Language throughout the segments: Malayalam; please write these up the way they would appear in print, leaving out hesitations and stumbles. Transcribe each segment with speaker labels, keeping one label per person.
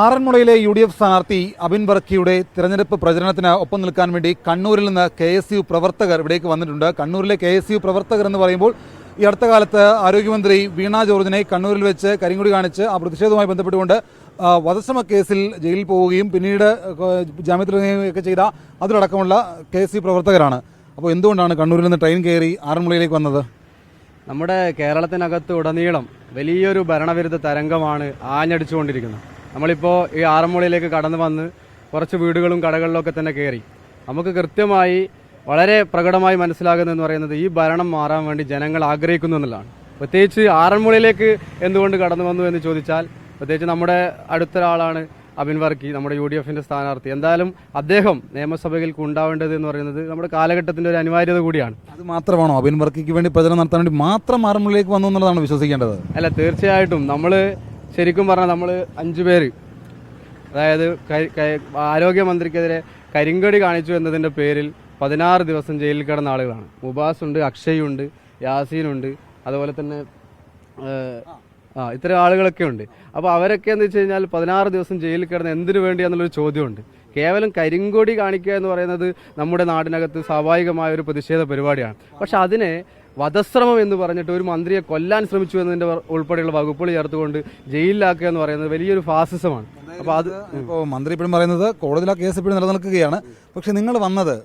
Speaker 1: ആറന്മുളയിലെ UDF സ്ഥാനാർത്ഥി അബിൻ വർക്കിയുടെ തിരഞ്ഞെടുപ്പ് പ്രചരണത്തിന് ഒപ്പം നിൽക്കാൻ വേണ്ടി കണ്ണൂരിൽ നിന്ന് KSU പ്രവർത്തകർ ഇവിടേക്ക് വന്നിട്ടുണ്ട്. കണ്ണൂരിലെ KSU പ്രവർത്തകർ എന്ന് പറയുമ്പോൾ ഈ അടുത്ത കാലത്ത് ആരോഗ്യമന്ത്രി വീണ ജോർജിനെ കണ്ണൂരിൽ വെച്ച് കരിങ്കൊടി കാണിച്ച് ആ പ്രതിഷേധവുമായി ബന്ധപ്പെട്ടുകൊണ്ട് വധശ്രമ കേസിൽ ജയിലിൽ പോവുകയും പിന്നീട് ജാമ്യത്തിലിറങ്ങുകയൊക്കെ ചെയ്ത അതിലടക്കമുള്ള KSU പ്രവർത്തകരാണ്. അപ്പോൾ എന്തുകൊണ്ടാണ് കണ്ണൂരിൽ നിന്ന് ട്രെയിൻ കയറി ആറന്മുളയിലേക്ക് വന്നത്?
Speaker 2: നമ്മുടെ കേരളത്തിനകത്ത് ഉടനീളം വലിയൊരു ഭരണവിരുദ്ധ തരംഗമാണ് ആഞ്ഞടിച്ചുകൊണ്ടിരിക്കുന്നത്. നമ്മളിപ്പോൾ ഈ ആറന്മുളയിലേക്ക് കടന്നു വന്ന് കുറച്ച് വീടുകളും കടകളിലൊക്കെ തന്നെ കയറി നമുക്ക് കൃത്യമായി വളരെ പ്രകടമായി മനസ്സിലാകുന്നതെന്ന് പറയുന്നത് ഈ ഭരണം മാറാൻ വേണ്ടി ജനങ്ങൾ ആഗ്രഹിക്കുന്നു എന്നുള്ളതാണ്. പ്രത്യേകിച്ച് ആറന്മുളയിലേക്ക് എന്തുകൊണ്ട് കടന്നു വന്നു എന്ന് ചോദിച്ചാൽ പ്രത്യേകിച്ച് നമ്മുടെ അടുത്തൊരാളാണ് അബിൻ വർക്കി, നമ്മുടെ UDFന്റെ സ്ഥാനാർത്ഥി. എന്തായാലും അദ്ദേഹം നിയമസഭയിൽ ഉണ്ടാവേണ്ടത് എന്ന് പറയുന്നത് നമ്മുടെ കാലഘട്ടത്തിന്റെ ഒരു അനിവാര്യത കൂടിയാണ്.
Speaker 1: അത് മാത്രമാണോ അബിൻ വർക്കിക്ക് വേണ്ടി പ്രചരണം നടത്താൻ വേണ്ടി മാത്രം ആറന്മുളയിലേക്ക് വന്നു എന്നുള്ളതാണ് വിശ്വസിക്കേണ്ടത്?
Speaker 2: അല്ല, തീർച്ചയായിട്ടും നമ്മൾ ശരിക്കും പറഞ്ഞാൽ നമ്മൾ 5 പേര്, അതായത് ആരോഗ്യമന്ത്രിക്കെതിരെ കരിങ്കൊടി കാണിച്ചു എന്നതിൻ്റെ പേരിൽ 16 ദിവസം ജയിലിൽ കിടന്ന ആളുകളാണ്. മുബാസ് ഉണ്ട്, അക്ഷയ് ഉണ്ട്, യാസീനുണ്ട്, അതുപോലെ തന്നെ ഇത്തരം ആളുകളൊക്കെ ഉണ്ട്. അപ്പോൾ അവരൊക്കെ എന്ന് വെച്ച് കഴിഞ്ഞാൽ 16 ദിവസം ജയിലിൽ കിടന്ന് എന്തിനു വേണ്ടിയാന്നുള്ളൊരു ചോദ്യമുണ്ട്. കേവലം കരിങ്കൊടി കാണിക്കുക എന്ന് പറയുന്നത് നമ്മുടെ നാടിനകത്ത് സ്വാഭാവികമായ ഒരു പ്രതിഷേധ പരിപാടിയാണ്. പക്ഷെ അതിനെ വധശ്രമം എന്ന് പറഞ്ഞിട്ട് ഒരു മന്ത്രിയെ കൊല്ലാൻ ശ്രമിച്ചു എന്നതിൻ്റെ ഉൾപ്പെടെയുള്ള വകുപ്പുകൾ ചേർത്തുകൊണ്ട് ജയിലിലാക്കുക എന്ന് പറയുന്നത് വലിയൊരു ഫാസിസമാണ്. അപ്പോൾ അത്
Speaker 1: ഇപ്പോൾ മന്ത്രി ഇപ്പോഴും പറയുന്നത് കോടതിയിൽ ആ കേസ് ഇപ്പോഴും നിലനിൽക്കുകയാണ്. പക്ഷേ നിങ്ങൾ വന്നത്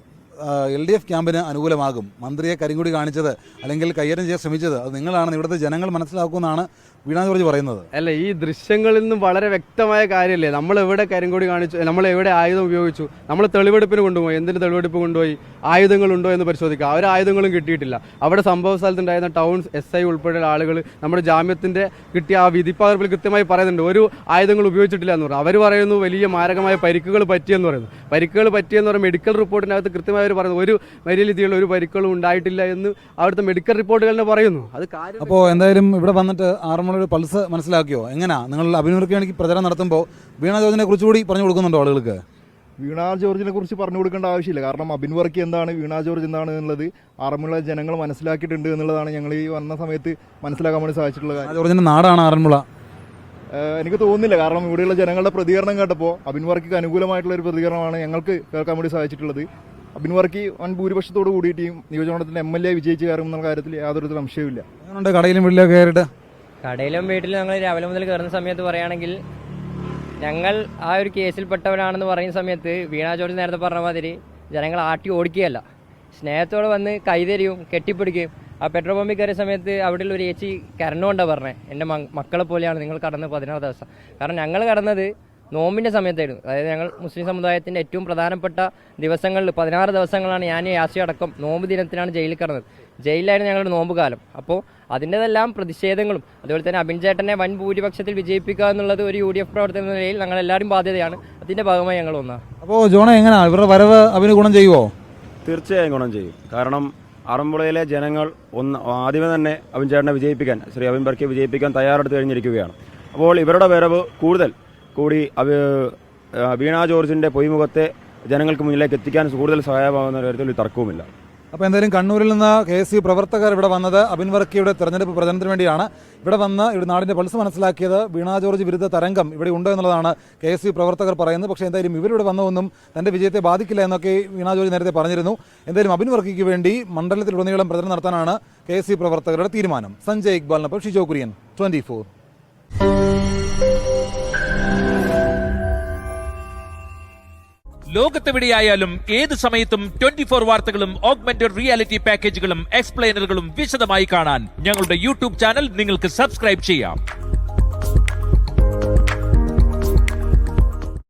Speaker 1: LDF ക്യാമ്പിന് അനുകൂലമാകും, മന്ത്രിയെ കരിങ്കൊടി കാണിച്ചത് അല്ലെങ്കിൽ കയ്യേറ്റം ചെയ്യാൻ ശ്രമിച്ചത് അത് നിങ്ങളാണ്, ഇവിടുത്തെ ജനങ്ങൾ മനസ്സിലാക്കുമെന്നാണ് വീണ ജോർജ് പറയുന്നത്.
Speaker 2: അല്ല, ഈ ദൃശ്യങ്ങളിൽ നിന്നും വളരെ വ്യക്തമായ കാര്യമല്ലേ, നമ്മൾ എവിടെ കരിങ്കൊടി കാണിച്ചു, നമ്മൾ എവിടെ ആയുധം ഉപയോഗിച്ചു, നമ്മൾ തെളിവെടുപ്പിന് കൊണ്ടുപോയി. എന്തിന് തെളിവെടുപ്പ് കൊണ്ടുപോയി? ആയുധങ്ങളുണ്ടോ എന്ന് പരിശോധിക്കുക. അവർ ആയുധങ്ങളും കിട്ടിയിട്ടില്ല. അവിടെ സംഭവ സ്ഥലത്തുണ്ടായിരുന്ന ടൗൺ SI ഉൾപ്പെടെയുള്ള ആളുകൾ നമ്മുടെ ജാമ്യത്തിന്റെ കിട്ടിയ ആ വിധിപ്പകർപ്പിൽ കൃത്യമായി പറയുന്നുണ്ട് ഒരു ആയുധങ്ങൾ ഉപയോഗിച്ചിട്ടില്ല എന്ന് പറഞ്ഞു. അവർ പറയുന്നു വലിയ മാരകമായ പരിക്കുകൾ പറ്റിയെന്ന് പറയുന്നു. പരിക്കുകൾ പറ്റിയെന്ന് പറയുമ്പോൾ മെഡിക്കൽ റിപ്പോർട്ടിനകത്ത് കൃത്യമായി അവർ പറയുന്നു ഒരു വലിയ രീതിയിലുള്ള ഒരു പരിക്കുകളും ഉണ്ടായിട്ടില്ല എന്ന് അവിടുത്തെ മെഡിക്കൽ റിപ്പോർട്ടുകൾ തന്നെ പറയുന്നു. അത് കാര്യം.
Speaker 1: അപ്പോൾ എന്തായാലും ഇവിടെ വന്നിട്ട് ആറന്മുളയുടെ പൾസ് മനസ്സിലാക്കിയോ? എങ്ങനെയാ നിങ്ങൾ അബിൻ വർക്കിയാണെങ്കിൽ പ്രചരണം നടത്തുമ്പോൾ വീണ ജോർജിനെ കുറിച്ചുകൂടി പറഞ്ഞു കൊടുക്കുന്നുണ്ടോ ആളുകൾക്ക്?
Speaker 3: വീണ ജോർജിനെ കുറിച്ച് പറഞ്ഞു കൊടുക്കേണ്ട ആവശ്യമില്ല. കാരണം അബിൻ വർക്കി എന്താണ്, വീണ ജോർജ് എന്താണ് എന്നുള്ളത് ആറന്മുള ജനങ്ങൾ മനസ്സിലാക്കിയിട്ടുണ്ട് എന്നുള്ളതാണ് ഞങ്ങൾ ഈ വന്ന സമയത്ത് മനസ്സിലാക്കാൻ വേണ്ടി സാധിച്ചിട്ടുള്ള കാര്യം.
Speaker 1: ജോർജിന്റെ നാടാണ് ആറന്മുള.
Speaker 3: എനിക്ക് തോന്നുന്നില്ല. കാരണം ഇവിടെയുള്ള ജനങ്ങളുടെ പ്രതികരണം കേട്ടപ്പോൾ അബിൻ വർക്കിക്ക് അനുകൂലമായിട്ടുള്ള ഒരു പ്രതികരണമാണ് ഞങ്ങൾക്ക് കേൾക്കാൻ വേണ്ടി സാധിച്ചിട്ടുള്ളത്. അബിൻ വർക്കി വൻ ഭൂരിപക്ഷത്തോട് കൂടിയിട്ട് നിയോജകമണ്ഡലത്തിന്റെ MLA വിജയിച്ച് കയറുമെന്ന കാര്യത്തിൽ യാതൊരു സംശയവുമില്ല.
Speaker 1: അങ്ങനെയുണ്ട് കടയിലും വീട്ടിലൊക്കെ കയറിയിട്ട്
Speaker 4: കടയിലും വീട്ടിലും ഞങ്ങൾ രാവിലെ മുതൽ കയറുന്ന സമയത്ത് പറയുകയാണെങ്കിൽ ഞങ്ങൾ ആ ഒരു കേസിൽപ്പെട്ടവരാണെന്ന് പറയുന്ന സമയത്ത് വീണ ജോർജ് നേരത്തെ പറഞ്ഞ മാതിരി ജനങ്ങൾ ആട്ടി ഓടിക്കുകയല്ല, സ്നേഹത്തോടെ വന്ന് കൈതരിയും കെട്ടിപ്പിടിക്കുകയും. ആ പെട്രോൾ പമ്പിൽ കയറിയ സമയത്ത് അവിടെയുള്ള ഒരു ചേച്ചി കരണ്ടുകൊണ്ടാണ് പറഞ്ഞത്, എൻ്റെ മക്കളെ പോലെയാണ് നിങ്ങൾ കടന്നത് 16 ദിവസം. കാരണം ഞങ്ങൾ കടന്നത് നോമ്പിൻ്റെ സമയത്തായിരുന്നു. അതായത് ഞങ്ങൾ മുസ്ലിം സമുദായത്തിൻ്റെ ഏറ്റവും പ്രധാനപ്പെട്ട ദിവസങ്ങളിൽ 16 ദിവസങ്ങളാണ് ഞാൻ യാസി അടക്കം നോമ്പ് ദിനത്തിനാണ് ജയിലിൽ കിടന്നത്. ജയിലിലായിരുന്നു ഞങ്ങളുടെ നോമ്പ് കാലം. അപ്പോൾ അതിൻ്റെതെല്ലാം പ്രതിഷേധങ്ങളും അതുപോലെ തന്നെ അബിൻ ചേട്ടനെ വൻ ഭൂരിപക്ഷത്തിൽ വിജയിപ്പിക്കുക എന്നുള്ളത് ഒരു UDF പ്രവർത്തന എന്ന നിലയിൽ ഞങ്ങളെല്ലാവരും ബാധ്യതയാണ്. അതിൻ്റെ ഭാഗമായി ഞങ്ങൾ വന്നത്.
Speaker 1: അപ്പോൾ ജോണ എങ്ങനെയാണ് ഇവരുടെ വരവ് അബിന് ഗുണം ചെയ്യുമോ?
Speaker 5: തീർച്ചയായും ഗുണം ചെയ്യും. കാരണം ആറന്മുളയിലെ ജനങ്ങൾ ആദ്യമേ തന്നെ അബിൻ ചേട്ടനെ വിജയിപ്പിക്കാൻ, ശ്രീ അബിൻ വർക്കിയെ വിജയിപ്പിക്കാൻ തയ്യാറെടുത്ത് കഴിഞ്ഞിരിക്കുകയാണ്. അപ്പോൾ ഇവരുടെ വരവ് കൂടുതൽ കൂടി വീണ ജോർജിന്റെ പൊയ്മുഖത്തെ ജനങ്ങൾക്ക് മുന്നിലേക്ക് എത്തിക്കാൻ കൂടുതൽ സഹായമാകുന്ന കാര്യത്തിൽ ഒരു തർക്കവുമില്ല.
Speaker 1: അപ്പോൾ എന്തായാലും കണ്ണൂരിൽ നിന്ന് KSU പ്രവർത്തകർ ഇവിടെ വന്നത് അബിൻ വർക്കിയുടെ തെരഞ്ഞെടുപ്പ് പ്രചരണത്തിന് വേണ്ടിയാണ്. ഇവിടെ വന്ന് ഇവിടെ നാടിൻ്റെ പൾസ് മനസ്സിലാക്കിയത് വീണ ജോർജ് വിരുദ്ധ തരംഗം ഇവിടെ ഉണ്ട് എന്നുള്ളതാണ് KSU പ്രവർത്തകർ പറയുന്നത്. പക്ഷേ എന്തായാലും ഇവരിവിടെ വന്നതൊന്നും തൻ്റെ വിജയത്തെ ബാധിക്കില്ല എന്നൊക്കെ വീണ ജോർജ് നേരത്തെ പറഞ്ഞിരുന്നു. എന്തായാലും അബിൻ വർക്കിക്ക് വേണ്ടി മണ്ഡലത്തിലുടനീളം പ്രചരണം നടത്താനാണ് KSU പ്രവർത്തകരുടെ തീരുമാനം. സഞ്ജയ് ഇക്ബാലിനൊപ്പം ഷിജോ കുര്യൻ, 24.
Speaker 6: ലോകത്തെവിടെയായാലും ഏത് സമയത്തും 24 വാർത്തകളും ഓഗ്മെന്റഡ് റിയാലിറ്റി പാക്കേജുകളും എക്സ്പ്ലെയിനറുകളും വിശദമായി കാണാൻ ഞങ്ങളുടെ YouTube ചാനൽ നിങ്ങൾക്ക് സബ്സ്ക്രൈബ് ചെയ്യാം.